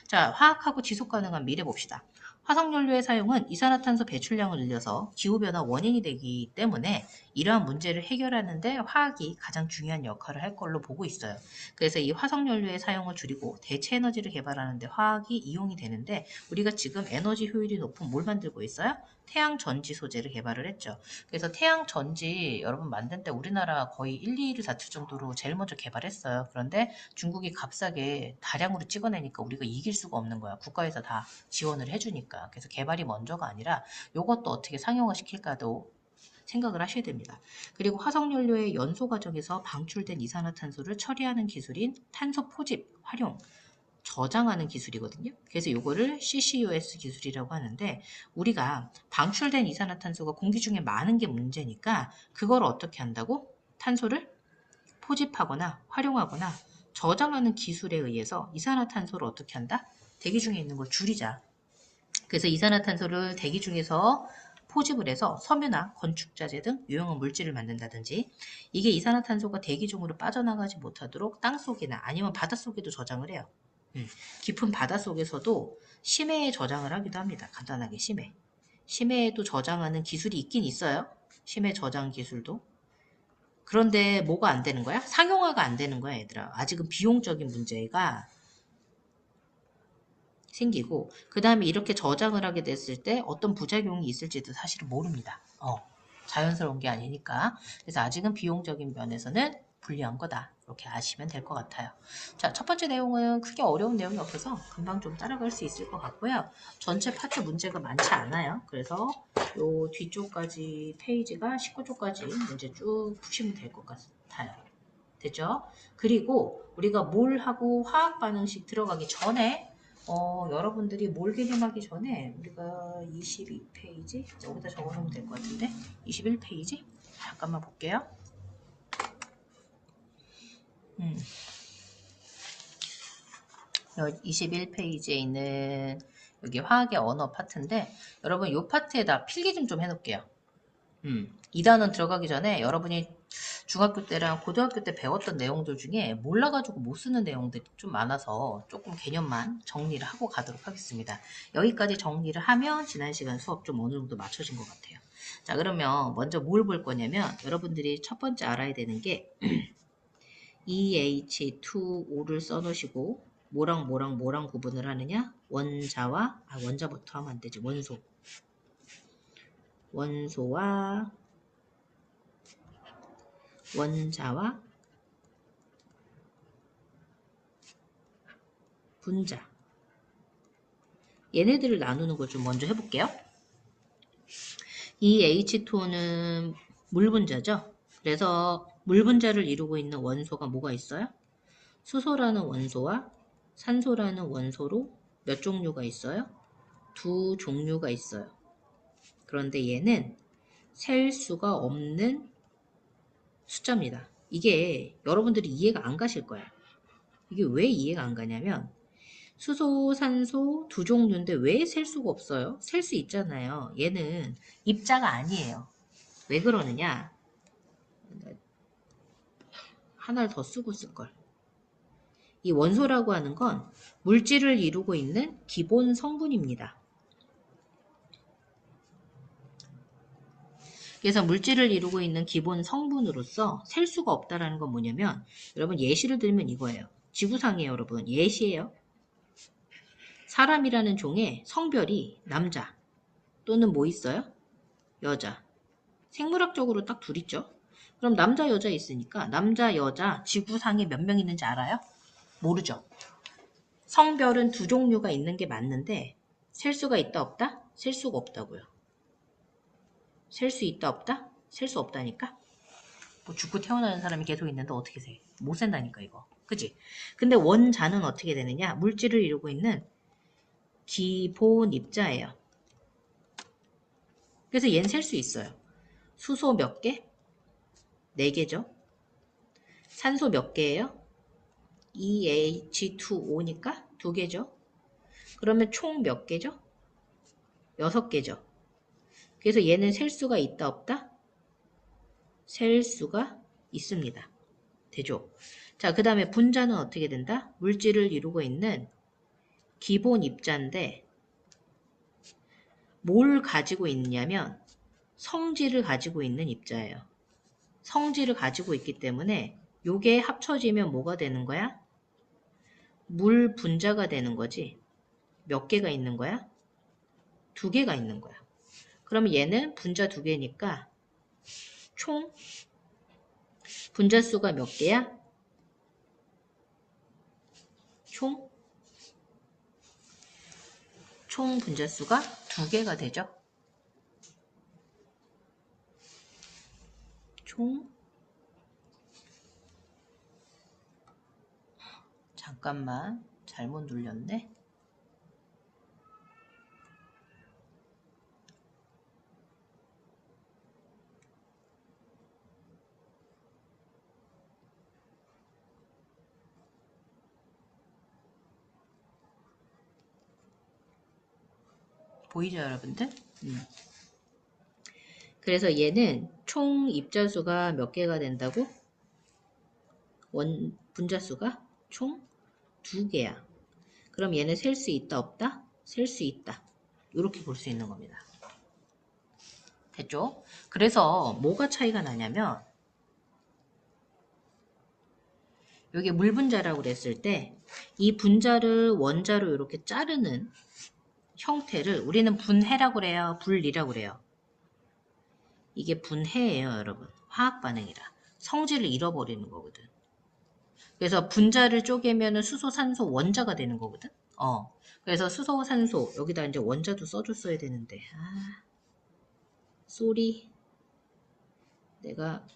A: 자, 화학하고 지속가능한 미래 봅시다. 화석연료의 사용은 이산화탄소 배출량을 늘려서 기후변화 원인이 되기 때문에 이러한 문제를 해결하는 데 화학이 가장 중요한 역할을 할 걸로 보고 있어요. 그래서 이 화석연료의 사용을 줄이고 대체 에너지를 개발하는 데 화학이 이용이 되는데, 우리가 지금 에너지 효율이 높은 뭘 만들고 있어요? 태양전지 소재를 개발을 했죠. 그래서 태양전지 여러분 만든 때 우리나라 거의 1, 2위를 다툴 정도로 제일 먼저 개발했어요. 그런데 중국이 값싸게 다량으로 찍어내니까 우리가 이길 수가 없는 거야. 국가에서 다 지원을 해주니까. 그래서 개발이 먼저가 아니라 이것도 어떻게 상용화시킬까도 생각을 하셔야 됩니다. 그리고 화석연료의 연소 과정에서 방출된 이산화탄소를 처리하는 기술인 탄소 포집, 활용, 저장하는 기술이거든요. 그래서 이거를 CCUS 기술이라고 하는데, 우리가 방출된 이산화탄소가 공기 중에 많은 게 문제니까 그걸 어떻게 한다고? 탄소를 포집하거나 활용하거나 저장하는 기술에 의해서 이산화탄소를 어떻게 한다? 대기 중에 있는 걸 줄이자. 그래서 이산화탄소를 대기 중에서 포집을 해서 섬유나 건축자재 등 유용한 물질을 만든다든지, 이게 이산화탄소가 대기 중으로 빠져나가지 못하도록 땅속이나 아니면 바닷속에도 저장을 해요. 깊은 바닷속에서도 심해에 저장을 하기도 합니다. 간단하게 심해. 심해에도 저장하는 기술이 있긴 있어요. 심해 저장 기술도. 그런데 뭐가 안 되는 거야? 상용화가 안 되는 거야, 얘들아. 아직은 비용적인 문제가 생기고, 그 다음에 이렇게 저장을 하게 됐을 때 어떤 부작용이 있을지도 사실은 모릅니다. 자연스러운 게 아니니까. 그래서 아직은 비용적인 면에서는 불리한 거다. 이렇게 아시면 될 것 같아요. 자, 첫 번째 내용은 크게 어려운 내용이 없어서 금방 좀 따라갈 수 있을 것 같고요. 전체 파트 문제가 많지 않아요. 그래서 요 뒤쪽까지 페이지가 19쪽까지 문제 쭉 푸시면 될 것 같아요. 되죠? 그리고 우리가 몰하고 화학 반응식 들어가기 전에 여러분들이 몰 개념하기 전에 우리가 22페이지 여기다 적어놓으면 될 것 같은데 21페이지 잠깐만 볼게요. 21페이지에 있는 여기 화학의 언어 파트인데 여러분 이 파트에다 필기 좀 해놓을게요. 2단원 들어가기 전에 여러분이 중학교 때랑 고등학교 때 배웠던 내용들 중에 몰라가지고 못 쓰는 내용들이 좀 많아서 조금 개념만 정리를 하고 가도록 하겠습니다. 여기까지 정리를 하면 지난 시간 수업 좀 어느 정도 맞춰진 것 같아요. 자, 그러면 먼저 뭘 볼 거냐면 여러분들이 첫 번째 알아야 되는 게 EH2O를 써놓으시고 뭐랑 구분을 하느냐? 원자와 원자부터 하면 안 되지. 원소와 원자와 분자 얘네들을 나누는 걸 좀 먼저 해볼게요. 이 H2O는 물분자죠. 그래서 물분자를 이루고 있는 원소가 뭐가 있어요? 수소라는 원소와 산소라는 원소로 몇 종류가 있어요? 2종류가 있어요. 그런데 얘는 셀 수가 없는 숫자입니다. 이게 여러분들이 이해가 안 가실 거예요. 이게 왜 이해가 안 가냐면 수소, 산소 두 종류인데 왜 셀 수가 없어요? 셀 수 있잖아요. 얘는 입자가 아니에요. 왜 그러느냐? 하나를 더 쓰고 쓸걸. 이 원소라고 하는 건 물질을 이루고 있는 기본 성분입니다. 그래서 물질을 이루고 있는 기본 성분으로서 셀 수가 없다라는 건 뭐냐면 여러분 예시를 들면 이거예요. 지구상이에요, 여러분. 예시예요. 사람이라는 종의 성별이 남자 또는 뭐 있어요? 여자. 생물학적으로 딱 둘 있죠. 그럼 남자 여자 있으니까 남자 여자 지구상에 몇 명 있는지 알아요? 모르죠. 성별은 두 종류가 있는 게 맞는데 셀 수가 있다 없다? 셀 수가 없다고요. 셀 수 있다 없다? 셀 수 없다니까? 뭐 죽고 태어나는 사람이 계속 있는데 어떻게 세? 못 센다니까 이거. 그치? 근데 원자는 어떻게 되느냐? 물질을 이루고 있는 기본 입자예요. 그래서 얘는 셀 수 있어요. 수소 몇 개? 4개죠. 산소 몇 개예요? EH2O니까 2개죠. 그러면 총 몇 개죠? 6개죠. 그래서 얘는 셀 수가 있다 없다? 셀 수가 있습니다. 되죠? 자, 그 다음에 분자는 어떻게 된다? 물질을 이루고 있는 기본 입자인데 뭘 가지고 있냐면 성질을 가지고 있는 입자예요. 성질을 가지고 있기 때문에 요게 합쳐지면 뭐가 되는 거야? 물 분자가 되는 거지. 몇 개가 있는 거야? 2개가 있는 거야. 그러면 얘는 분자 2개니까 총 분자 수가 몇 개야? 총 분자 수가 2개가 되죠. 총 잠깐만 잘못 눌렸네. 보이죠 여러분들? 그래서 얘는 총 입자수가 몇 개가 된다고? 분자수가 총 2개야. 그럼 얘는 셀 수 있다 없다? 셀 수 있다. 이렇게 볼 수 있는 겁니다. 됐죠? 그래서 뭐가 차이가 나냐면 여기 물분자라고 그랬을 때 이 분자를 원자로 이렇게 자르는 형태를 우리는 분해라고 그래요? 분리라고 그래요? 이게 분해예요, 여러분. 화학 반응이라. 성질을 잃어버리는 거거든. 그래서 분자를 쪼개면 수소, 산소, 원자가 되는 거거든. 그래서 수소, 산소 여기다 이제 원자도 써줬어야 되는데 쏘리 내가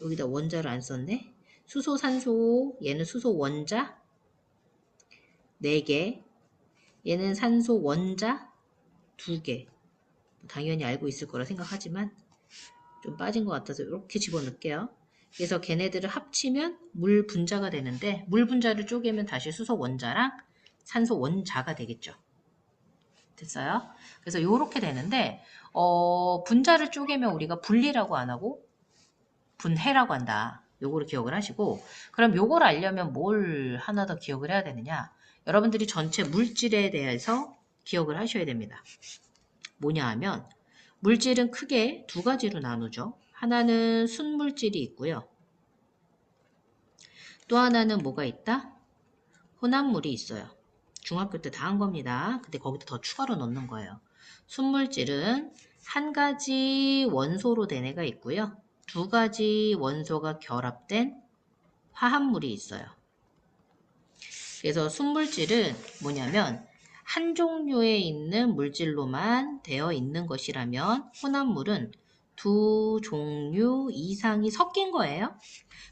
A: 여기다 원자를 안 썼네. 수소, 산소, 얘는 수소 원자 4개, 얘는 산소 원자 2개. 당연히 알고 있을 거라 생각하지만 좀 빠진 것 같아서 이렇게 집어넣을게요. 그래서 걔네들을 합치면 물 분자가 되는데 물 분자를 쪼개면 다시 수소 원자랑 산소 원자가 되겠죠. 됐어요? 그래서 이렇게 되는데 분자를 쪼개면 우리가 분리라고 안 하고 분해라고 한다. 요거를 기억을 하시고, 그럼 요걸 알려면 뭘 하나 더 기억을 해야 되느냐? 여러분들이 전체 물질에 대해서 기억을 하셔야 됩니다. 뭐냐 하면 물질은 크게 2가지로 나누죠. 하나는 순물질이 있고요. 또 하나는 뭐가 있다? 혼합물이 있어요. 중학교 때 다 한 겁니다. 근데 거기다 더 추가로 넣는 거예요. 순물질은 한 가지 원소로 된 애가 있고요. 2가지 원소가 결합된 화합물이 있어요. 그래서 순물질은 뭐냐면 한 종류에 있는 물질로만 되어 있는 것이라면 혼합물은 2종류 이상이 섞인 거예요.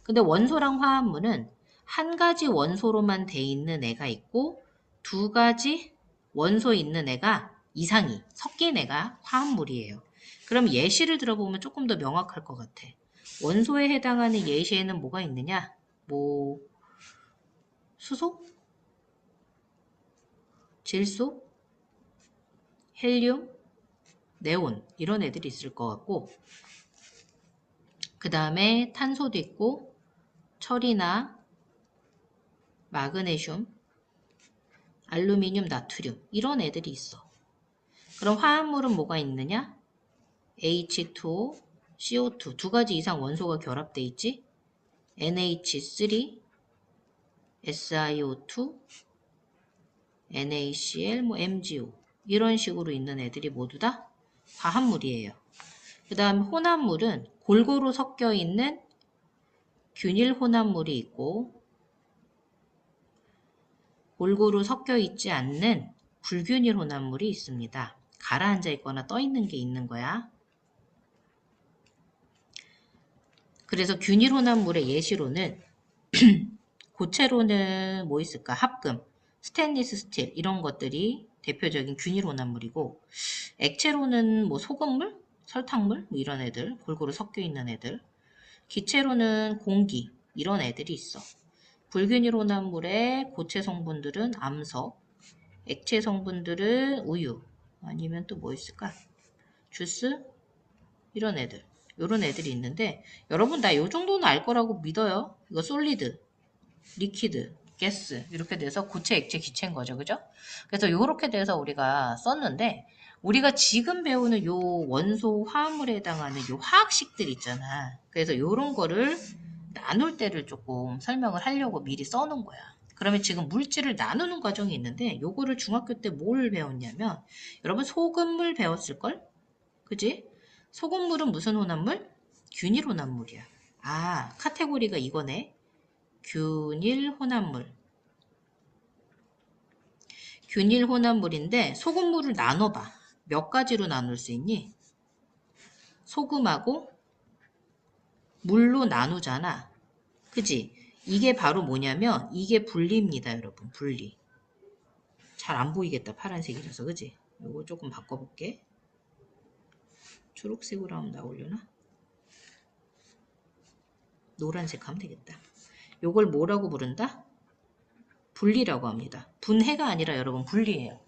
A: 근데 원소랑 화합물은 한 가지 원소로만 돼 있는 애가 있고 2가지 원소 있는 애가 이상이 섞인 애가 화합물이에요. 그럼 예시를 들어보면 조금 더 명확할 것 같아. 원소에 해당하는 예시에는 뭐가 있느냐? 뭐 수소? 질소? 헬륨? 네온 이런 애들이 있을 것 같고 그 다음에 탄소도 있고 철이나 마그네슘, 알루미늄, 나트륨 이런 애들이 있어. 그럼 화합물은 뭐가 있느냐? H2O, CO2 2가지 이상 원소가 결합돼 있지? NH3, SiO2, NaCl, MgO 이런 식으로 있는 애들이 모두 다 화합물이에요. 그 다음 혼합물은 골고루 섞여 있는 균일 혼합물이 있고 골고루 섞여 있지 않는 불균일 혼합물이 있습니다. 가라앉아 있거나 떠 있는 게 있는 거야. 그래서 균일 혼합물의 예시로는 고체로는 뭐 있을까? 합금, 스테인리스 스틸 이런 것들이 대표적인 균일 혼합물이고 액체로는 뭐 소금물, 설탕물 뭐 이런 애들 골고루 섞여 있는 애들 기체로는 공기 이런 애들이 있어. 불균일 혼합물의 고체 성분들은 암석, 액체 성분들은 우유 아니면 또 뭐 있을까? 주스 이런 애들 이런 애들이 있는데 여러분 나 요 정도는 알 거라고 믿어요. 이거 솔리드 리퀴드, 가스 이렇게 돼서 고체, 액체, 기체인 거죠. 그죠? 그래서 이렇게 돼서 우리가 썼는데 우리가 지금 배우는 요 원소 화합물에 해당하는 요 화학식들 있잖아. 그래서 요런 거를 나눌 때를 조금 설명을 하려고 미리 써놓은 거야. 그러면 지금 물질을 나누는 과정이 있는데 요거를 중학교 때 뭘 배웠냐면 여러분 소금물 배웠을걸? 그지? 소금물은 무슨 혼합물? 균일 혼합물이야. 아, 카테고리가 이거네. 균일 혼합물. 균일 혼합물인데 소금물을 나눠봐. 몇 가지로 나눌 수 있니? 소금하고 물로 나누잖아. 그지? 이게 바로 뭐냐면 이게 분리입니다, 여러분. 분리. 잘 안 보이겠다, 파란색이라서. 그지? 이거 조금 바꿔볼게. 초록색으로 하면 나오려나? 노란색 하면 되겠다. 요걸 뭐라고 부른다? 분리라고 합니다. 분해가 아니라 여러분 분리예요.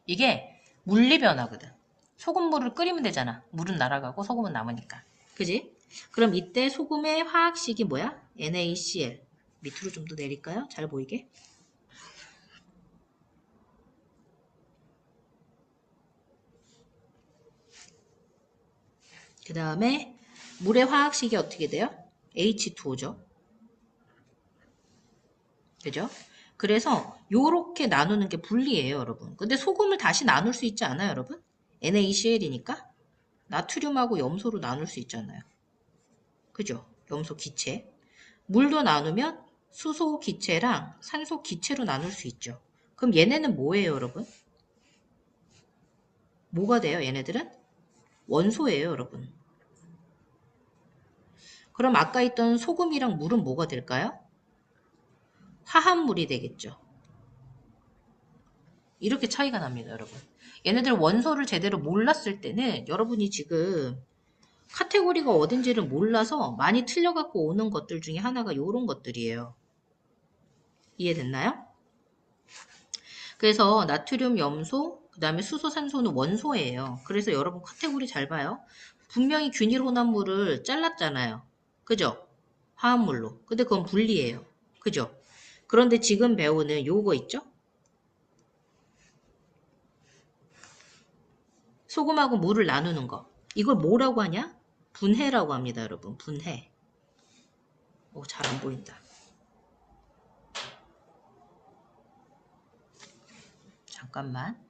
A: 이게 물리변화거든. 소금물을 끓이면 되잖아. 물은 날아가고 소금은 남으니까. 그지? 그럼 이때 소금의 화학식이 뭐야? NaCl. 밑으로 좀 더 내릴까요? 잘 보이게. 그 다음에 물의 화학식이 어떻게 돼요? H2O죠. 그죠? 그래서 요렇게 나누는 게 분리예요, 여러분. 근데 소금을 다시 나눌 수 있지 않아요, 여러분? NaCl이니까 나트륨하고 염소로 나눌 수 있잖아요. 그죠? 염소 기체. 물도 나누면 수소 기체랑 산소 기체로 나눌 수 있죠. 그럼 얘네는 뭐예요, 여러분? 뭐가 돼요, 얘네들은? 원소예요, 여러분. 그럼 아까 있던 소금이랑 물은 뭐가 될까요? 화합물이 되겠죠. 이렇게 차이가 납니다, 여러분. 얘네들 원소를 제대로 몰랐을 때는 여러분이 지금 카테고리가 어딘지를 몰라서 많이 틀려갖고 오는 것들 중에 하나가 이런 것들이에요. 이해됐나요? 그래서 나트륨, 염소, 그 다음에 수소, 산소는 원소예요. 그래서 여러분 카테고리 잘 봐요. 분명히 균일 혼합물을 잘랐잖아요. 그죠? 화합물로. 근데 그건 분리예요. 그죠? 그런데 지금 배우는 요거 있죠? 소금하고 물을 나누는 거. 이걸 뭐라고 하냐? 분해라고 합니다, 여러분. 분해. 오, 잘 안 보인다. 잠깐만.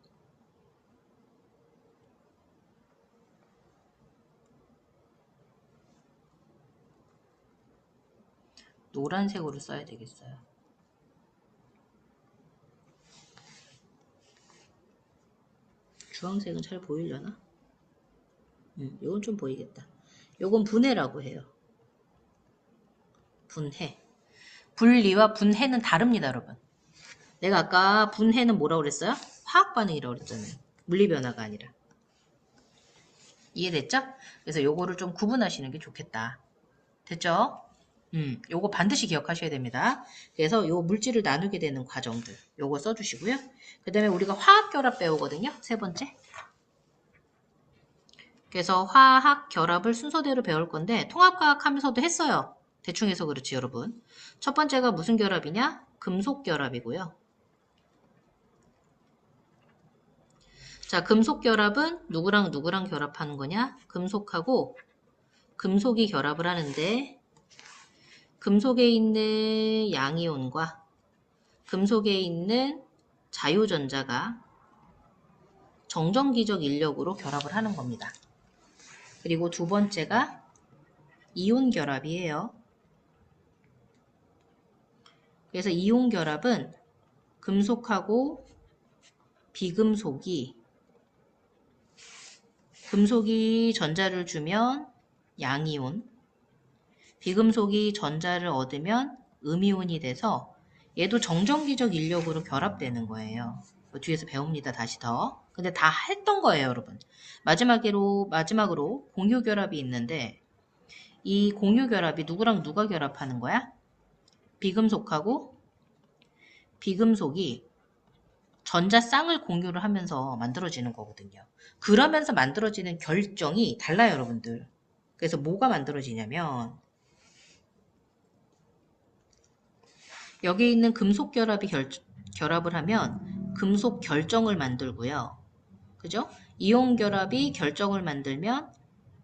A: 노란색으로 써야 되겠어요. 주황색은 잘 보이려나? 요건 좀 보이겠다. 요건 분해라고 해요. 분해. 분리와 분해는 다릅니다, 여러분. 내가 아까 분해는 뭐라고 그랬어요? 화학 반응이라고 그랬잖아요. 물리 변화가 아니라. 이해됐죠? 그래서 요거를 좀 구분하시는 게 좋겠다. 됐죠? 요거 반드시 기억하셔야 됩니다. 그래서 요 물질을 나누게 되는 과정들 요거 써주시고요. 그 다음에 우리가 화학결합 배우거든요. 세 번째. 그래서 화학결합을 순서대로 배울 건데 통합과학 하면서도 했어요. 대충 해서 그렇지 여러분. 첫 번째가 무슨 결합이냐? 금속결합이고요. 자, 금속결합은 누구랑 누구랑 결합하는 거냐? 금속하고 금속이 결합을 하는데 금속에 있는 양이온과 금속에 있는 자유전자가 정전기적 인력으로 결합을 하는 겁니다. 그리고 두 번째가 이온 결합이에요. 그래서 이온 결합은 금속하고 비금속이 금속이 전자를 주면 양이온, 비금속이 전자를 얻으면 음이온이 돼서 얘도 정전기적 인력으로 결합되는 거예요. 뒤에서 배웁니다. 다시 더. 근데 다 했던 거예요, 여러분. 마지막으로 공유결합이 있는데 이 공유결합이 누구랑 누가 결합하는 거야? 비금속하고 비금속이 전자쌍을 공유를 하면서 만들어지는 거거든요. 그러면서 만들어지는 결정이 달라요, 여러분들. 그래서 뭐가 만들어지냐면 여기 있는 금속 결합이 결합을 하면 금속 결정을 만들고요. 그죠? 이온 결합이 결정을 만들면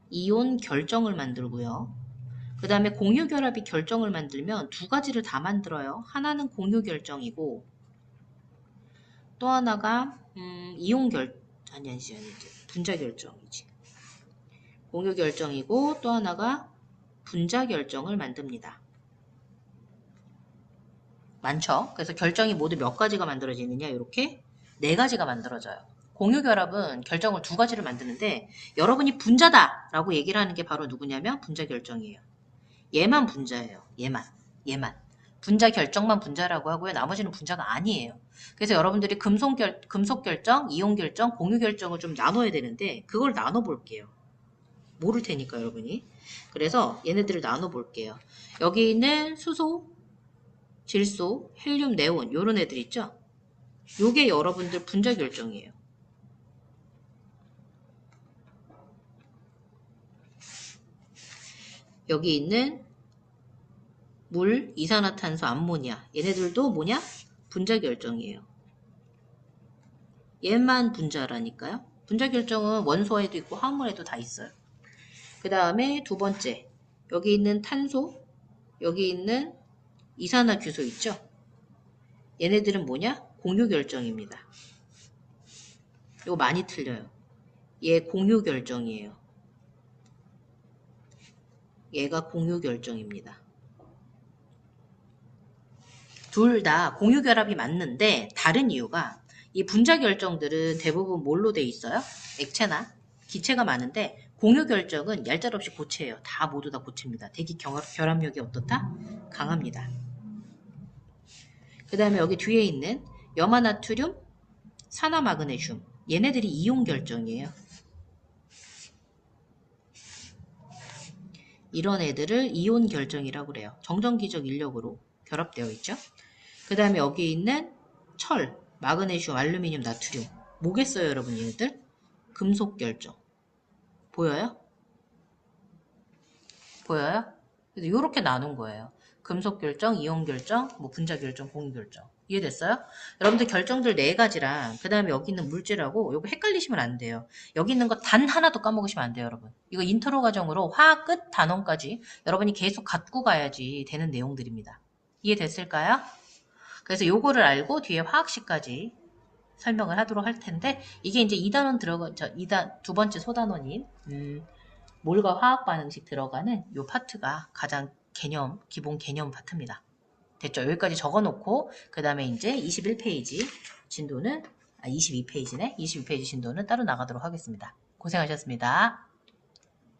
A: 이온 결정을 만들고요. 그 다음에 공유 결합이 결정을 만들면 두 가지를 다 만들어요. 하나는 공유 결정이고 또 하나가 이온 아니지 분자 결정이지. 공유 결정이고 또 하나가 분자 결정을 만듭니다. 많죠? 그래서 결정이 모두 몇 가지가 만들어지느냐? 이렇게 네 가지가 만들어져요. 공유 결합은 결정을 두 가지를 만드는데 여러분이 분자다 라고 얘기를 하는 게 바로 누구냐면 분자 결정이에요. 얘만 분자예요. 얘만. 분자 결정만 분자라고 하고요. 나머지는 분자가 아니에요. 그래서 여러분들이 금속 결정, 이온 결정, 공유 결정을 좀 나눠야 되는데 그걸 나눠 볼게요. 모를 테니까 여러분이. 그래서 얘네들을 나눠 볼게요. 여기 있는 수소, 질소, 헬륨, 네온 요런 애들 있죠? 요게 여러분들 분자 결정이에요. 여기 있는 물, 이산화탄소, 암모니아 얘네들도 뭐냐? 분자 결정이에요. 얘만 분자라니까요. 분자 결정은 원소에도 있고 화합물에도 다 있어요. 그 다음에 두 번째 여기 있는 탄소, 여기 있는 이산화규소 있죠? 얘네들은 뭐냐? 공유 결정입니다. 이거 많이 틀려요. 얘 공유 결정이에요. 얘가 공유 결정입니다. 둘 다 공유 결합이 맞는데 다른 이유가 이 분자 결정들은 대부분 뭘로 돼 있어요? 액체나 기체가 많은데 공유 결정은 얄짤없이 고체예요. 다 모두 다 고체입니다. 대기 결합력이 어떻다? 강합니다. 그 다음에 여기 뒤에 있는 염화나트륨, 산화마그네슘. 얘네들이 이온 결정이에요. 이런 애들을 이온 결정이라고 그래요. 정전기적 인력으로 결합되어 있죠. 그 다음에 여기 있는 철, 마그네슘, 알루미늄, 나트륨. 뭐겠어요, 여러분, 얘네들? 금속 결정. 보여요? 보여요? 그래서 이렇게 나눈 거예요. 금속 결정, 이온 결정, 뭐 분자 결정, 공유 결정. 이해됐어요? 여러분들 결정들 4가지랑 그 다음에 여기 있는 물질하고 이거 헷갈리시면 안 돼요. 여기 있는 거 단 하나도 까먹으시면 안 돼요, 여러분. 이거 인트로 과정으로 화학 끝 단원까지 여러분이 계속 갖고 가야지 되는 내용들입니다. 이해됐을까요? 그래서 요거를 알고 뒤에 화학식까지 설명을 하도록 할 텐데 이게 이제 2단원 두 번째 소단원인 몰과 화학 반응식 들어가는 요 파트가 가장 기본 개념 파트입니다. 됐죠? 여기까지 적어놓고 그 다음에 이제 21페이지 진도는 22페이지네. 22페이지 진도는 따로 나가도록 하겠습니다. 고생하셨습니다.